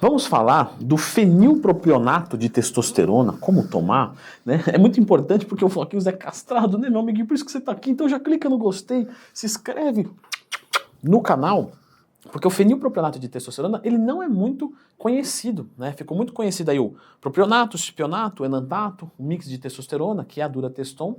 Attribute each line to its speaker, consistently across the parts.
Speaker 1: Vamos falar do fenilpropionato de testosterona, como tomar, né? É muito importante porque o Floquinhos é castrado, né, meu amiguinho? Por isso que você tá aqui, então já clica no gostei, se inscreve no canal, porque o fenilpropionato de testosterona, ele não é muito conhecido, né? Ficou muito conhecido aí o propionato, o cipionato, o enantato, o mix de testosterona, que é a Durateston.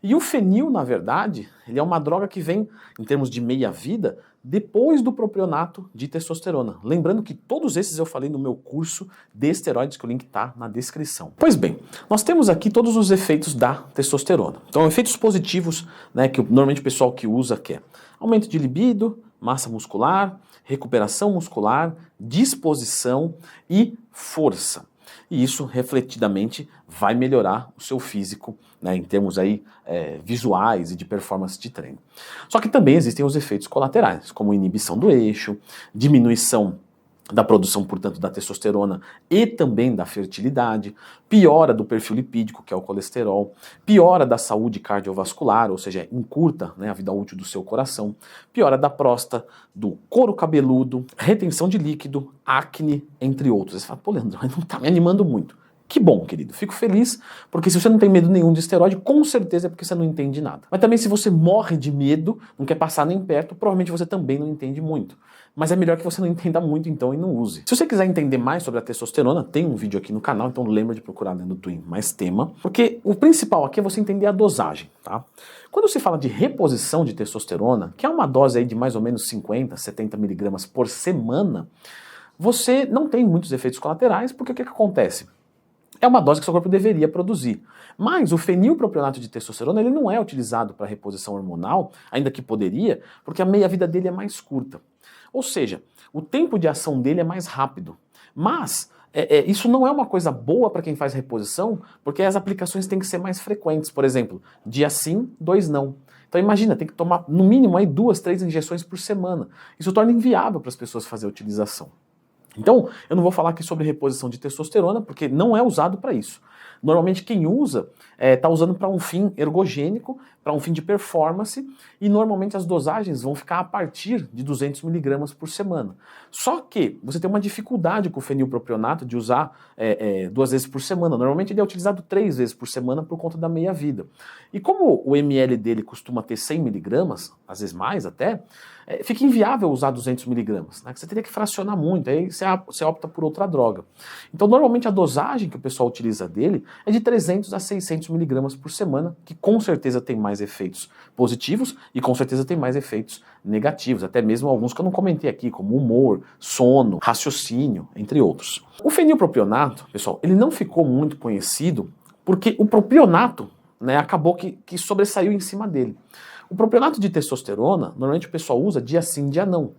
Speaker 1: E o fenil, na verdade, ele é uma droga que vem, em termos de meia-vida, depois do propionato de testosterona. Lembrando que todos esses eu falei no meu curso de esteroides, que o link está na descrição. Pois bem, nós temos aqui todos os efeitos da testosterona. Então, efeitos positivos, né, que normalmente o pessoal que usa quer. Aumento de libido, massa muscular, recuperação muscular, disposição e força. E isso, refletidamente, vai melhorar o seu físico, né, em termos aí, visuais e de performance de treino. Só que também existem os efeitos colaterais, como inibição do eixo, diminuição da produção, portanto, da testosterona e também da fertilidade, piora do perfil lipídico, que é o colesterol, piora da saúde cardiovascular, ou seja, encurta, né, a vida útil do seu coração, piora da próstata, do couro cabeludo, retenção de líquido, acne, entre outros. Você fala, pô, Leandro, não tá me animando muito. Que bom, querido. Fico feliz, porque se você não tem medo nenhum de esteroide, com certeza é porque você não entende nada. Mas também se você morre de medo, não quer passar nem perto, provavelmente você também não entende muito. Mas é melhor que você não entenda muito então e não use. Se você quiser entender mais sobre a testosterona, tem um vídeo aqui no canal, então lembra de procurar dentro do Twin mais tema, porque o principal aqui é você entender a dosagem, tá? Quando se fala de reposição de testosterona, que é uma dose aí de mais ou menos 50, 70 miligramas por semana, você não tem muitos efeitos colaterais, porque o que acontece? É uma dose que seu corpo deveria produzir. Mas o fenilpropionato de testosterona ele não é utilizado para reposição hormonal, ainda que poderia, porque a meia-vida dele é mais curta. Ou seja, o tempo de ação dele é mais rápido. Mas isso não é uma coisa boa para quem faz reposição, porque as aplicações têm que ser mais frequentes. Por exemplo, dia sim, 2 não. Então imagina, tem que tomar no mínimo aí 2, 3 injeções por semana. Isso torna inviável para as pessoas fazer a utilização. Então, eu não vou falar aqui sobre reposição de testosterona, porque não é usado para isso. Normalmente quem usa está usando para um fim ergogênico, para um fim de performance, e normalmente as dosagens vão ficar a partir de 200 miligramas por semana. Só que você tem uma dificuldade com o fenilpropionato de usar 2 vezes por semana. Normalmente ele é utilizado 3 vezes por semana por conta da meia-vida. E como o ml dele costuma ter 100 miligramas, às vezes mais até, fica inviável usar 200 miligramas, né? Você teria que fracionar muito, aí você opta por outra droga. Então normalmente a dosagem que o pessoal utiliza dele é de 300 a 600 miligramas por semana, que com certeza tem mais efeitos positivos e com certeza tem mais efeitos negativos, até mesmo alguns que eu não comentei aqui, como humor, sono, raciocínio, entre outros. O fenilpropionato, pessoal, ele não ficou muito conhecido porque o propionato, né, acabou que sobressaiu em cima dele. O propionato de testosterona, normalmente o pessoal usa dia sim, dia não.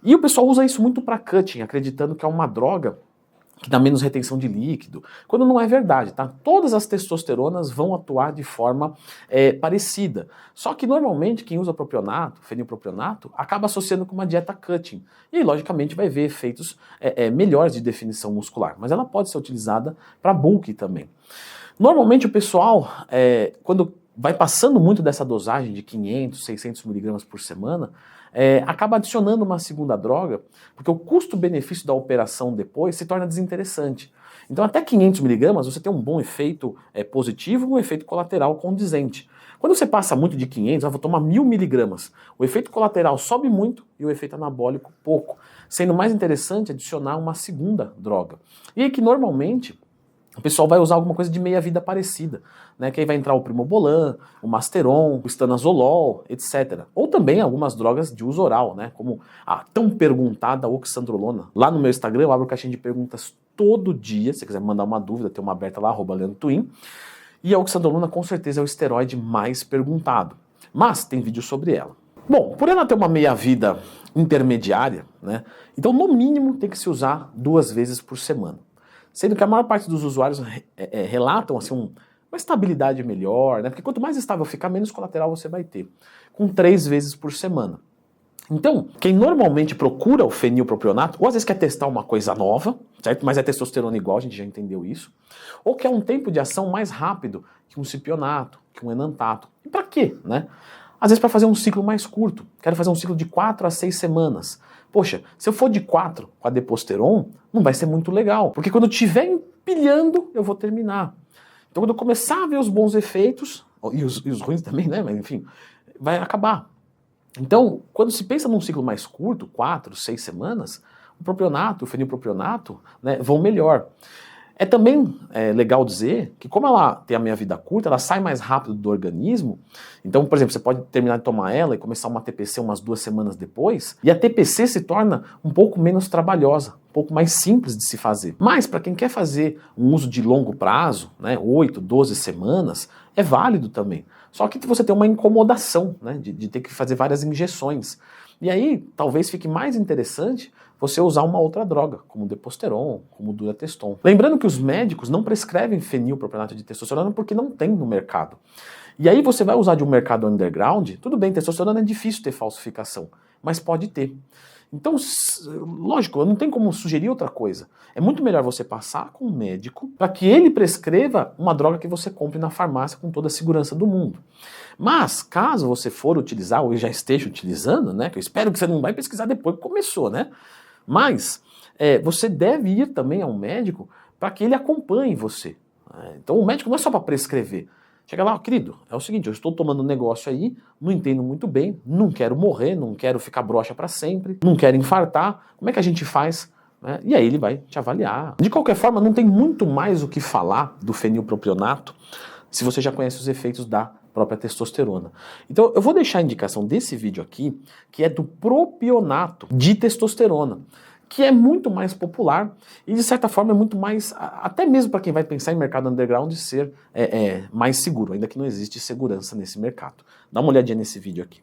Speaker 1: E o pessoal usa isso muito para cutting, acreditando que é uma droga que dá menos retenção de líquido, quando não é verdade, tá? Todas as testosteronas vão atuar de forma parecida. Só que normalmente quem usa propionato, fenilpropionato, acaba associando com uma dieta cutting. E logicamente vai ver efeitos melhores de definição muscular. Mas ela pode ser utilizada para bulk também. Normalmente o pessoal, quando vai passando muito dessa dosagem de 500, 600 miligramas por semana, acaba adicionando uma segunda droga, porque o custo-benefício da operação depois se torna desinteressante. Então até 500 miligramas você tem um bom efeito positivo e um efeito colateral condizente. Quando você passa muito de 500, eu vou tomar 1000 miligramas, o efeito colateral sobe muito e o efeito anabólico pouco, sendo mais interessante adicionar uma segunda droga. E aí que normalmente o pessoal vai usar alguma coisa de meia-vida parecida, né? Que aí vai entrar o Primobolan, o Masteron, o Estanozolol, etc. Ou também algumas drogas de uso oral, né? Como a tão perguntada oxandrolona. Lá no meu Instagram eu abro caixinha de perguntas todo dia, se você quiser mandar uma dúvida, tem uma aberta lá, @LeandroTwin. E a oxandrolona com certeza é o esteroide mais perguntado. Mas tem vídeo sobre ela. Bom, por ela ter uma meia-vida intermediária, né? Então no mínimo tem que se usar 2 vezes por semana. Sendo que a maior parte dos usuários relatam assim, uma estabilidade melhor, né? Porque quanto mais estável ficar, menos colateral você vai ter. Com 3 vezes por semana. Então, quem normalmente procura o fenilpropionato, ou às vezes quer testar uma coisa nova, certo? Mas é testosterona igual, a gente já entendeu isso. Ou quer um tempo de ação mais rápido que um cipionato, que um enantato. E pra quê, né? Às vezes para fazer um ciclo mais curto. Quero fazer um ciclo de 4 a 6 semanas. Poxa, se eu for de 4 com a Deposteron, não vai ser muito legal, porque quando eu estiver empilhando, eu vou terminar. Então quando eu começar a ver os bons efeitos, e os ruins também, né, mas enfim, vai acabar. Então, quando se pensa num ciclo mais curto, 4, 6 semanas, o propionato, o fenilpropionato, né, vão melhor. É também legal dizer que como ela tem a meia-vida curta, ela sai mais rápido do organismo. Então, por exemplo, você pode terminar de tomar ela e começar uma TPC umas 2 semanas depois, e a TPC se torna um pouco menos trabalhosa, um pouco mais simples de se fazer. Mas para quem quer fazer um uso de longo prazo, né, 8, 12 semanas, é válido também. Só que você tem uma incomodação, né, de ter que fazer várias injeções. E aí, talvez fique mais interessante você usar uma outra droga, como o Deposteron, como o Durateston. Lembrando que os médicos não prescrevem fenilpropionato de testosterona porque não tem no mercado. E aí você vai usar de um mercado underground, tudo bem, testosterona é difícil ter falsificação, mas pode ter. Então, lógico, não tem como sugerir outra coisa. É muito melhor você passar com um médico para que ele prescreva uma droga que você compre na farmácia com toda a segurança do mundo. Mas, caso você for utilizar, ou já esteja utilizando, né, que eu espero que você não vai pesquisar depois que começou, né? Mas você deve ir também a um médico para que ele acompanhe você. Então o médico não é só para prescrever. Chega lá, querido, é o seguinte, eu estou tomando um negócio aí, não entendo muito bem, não quero morrer, não quero ficar broxa para sempre, não quero infartar, como é que a gente faz? E aí ele vai te avaliar. De qualquer forma, não tem muito mais o que falar do fenilpropionato se você já conhece os efeitos da própria testosterona. Então eu vou deixar a indicação desse vídeo aqui, que é do propionato de testosterona, que é muito mais popular e de certa forma é muito mais, até mesmo para quem vai pensar em mercado underground, ser mais seguro, ainda que não existe segurança nesse mercado. Dá uma olhadinha nesse vídeo aqui.